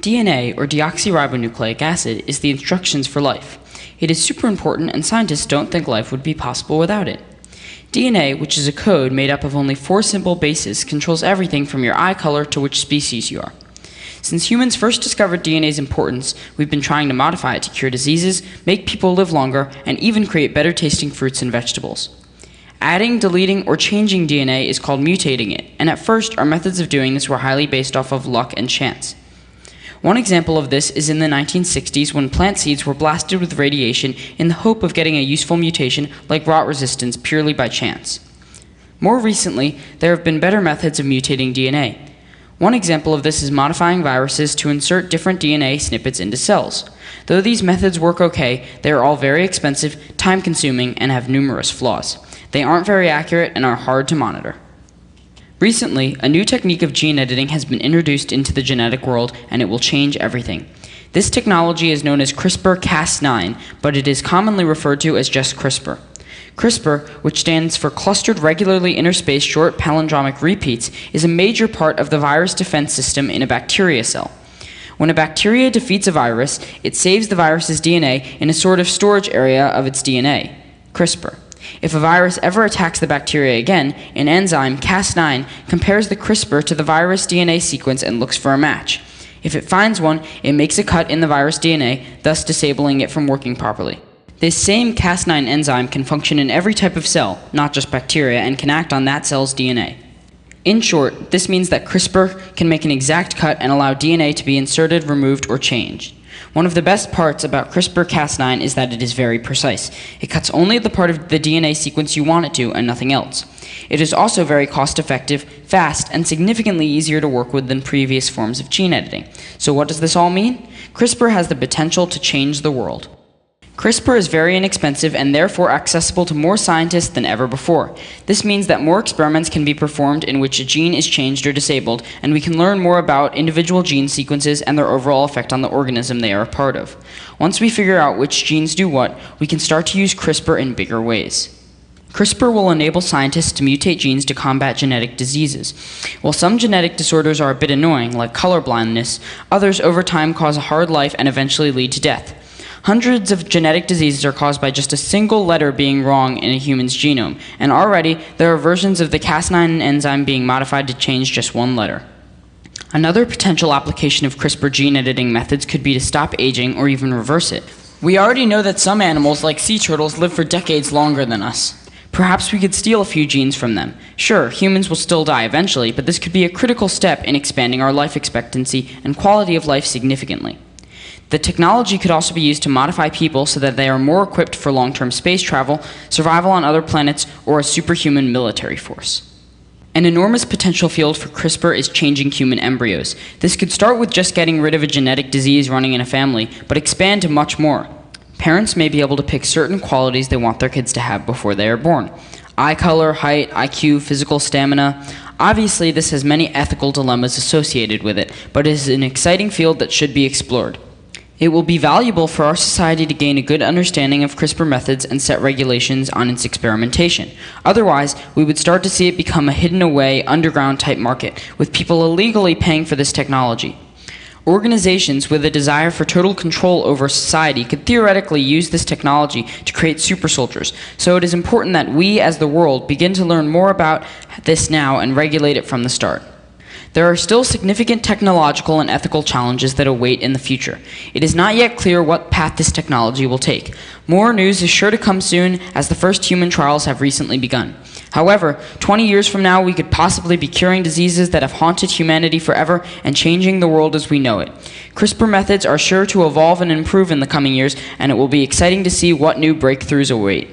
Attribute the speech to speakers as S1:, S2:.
S1: DNA, or deoxyribonucleic acid, is the instructions for life. It is super important, and scientists don't think life would be possible without it. DNA, which is a code made up of only 4 simple bases, controls everything from your eye color to which species you are. Since humans first discovered DNA's importance, we've been trying to modify it to cure diseases, make people live longer, and even create better tasting fruits and vegetables. Adding, deleting, or changing DNA is called mutating it, and at first our methods of doing this were highly based off of luck and chance. One example of this is in the 1960s when plant seeds were blasted with radiation in the hope of getting a useful mutation like rot resistance purely by chance. More recently, there have been better methods of mutating DNA. One example of this is modifying viruses to insert different DNA snippets into cells. Though these methods work okay, they are all very expensive, time-consuming, and have numerous flaws. They aren't very accurate and are hard to monitor. Recently, a new technique of gene editing has been introduced into the genetic world, and it will change everything. This technology is known as CRISPR-Cas9, but it is commonly referred to as just CRISPR. CRISPR, which stands for Clustered Regularly Interspaced Short Palindromic Repeats, is a major part of the virus defense system in a bacteria cell. When a bacteria defeats a virus, it saves the virus's DNA in a sort of storage area of its DNA, CRISPR. If a virus ever attacks the bacteria again, an enzyme, Cas9, compares the CRISPR to the virus DNA sequence and looks for a match. If it finds one, it makes a cut in the virus DNA, thus disabling it from working properly. This same Cas9 enzyme can function in every type of cell, not just bacteria, and can act on that cell's DNA. In short, this means that CRISPR can make an exact cut and allow DNA to be inserted, removed, or changed. One of the best parts about CRISPR-Cas9 is that it is very precise. It cuts only the part of the DNA sequence you want it to and nothing else. It is also very cost-effective, fast, and significantly easier to work with than previous forms of gene editing. So what does this all mean? CRISPR has the potential to change the world. CRISPR is very inexpensive and therefore accessible to more scientists than ever before. This means that more experiments can be performed in which a gene is changed or disabled, and we can learn more about individual gene sequences and their overall effect on the organism they are a part of. Once we figure out which genes do what, we can start to use CRISPR in bigger ways. CRISPR will enable scientists to mutate genes to combat genetic diseases. While some genetic disorders are a bit annoying, like color blindness, others over time cause a hard life and eventually lead to death. Hundreds of genetic diseases are caused by just a single letter being wrong in a human's genome, and already there are versions of the Cas9 enzyme being modified to change just one letter. Another potential application of CRISPR gene editing methods could be to stop aging or even reverse it. We already know that some animals, like sea turtles, live for decades longer than us. Perhaps we could steal a few genes from them. Sure, humans will still die eventually, but this could be a critical step in expanding our life expectancy and quality of life significantly. The technology could also be used to modify people so that they are more equipped for long-term space travel, survival on other planets, or a superhuman military force. An enormous potential field for CRISPR is changing human embryos. This could start with just getting rid of a genetic disease running in a family, but expand to much more. Parents may be able to pick certain qualities they want their kids to have before they are born. Eye color, height, IQ, physical stamina. Obviously, this has many ethical dilemmas associated with it, but it is an exciting field that should be explored. It will be valuable for our society to gain a good understanding of CRISPR methods and set regulations on its experimentation. Otherwise, we would start to see it become a hidden-away, underground-type market, with people illegally paying for this technology. Organizations with a desire for total control over society could theoretically use this technology to create super soldiers, so it is important that we, as the world, begin to learn more about this now and regulate it from the start. There are still significant technological and ethical challenges that await in the future. It is not yet clear what path this technology will take. More news is sure to come soon, as the first human trials have recently begun. However, 20 years from now, we could possibly be curing diseases that have haunted humanity forever and changing the world as we know it. CRISPR methods are sure to evolve and improve in the coming years, and it will be exciting to see what new breakthroughs await.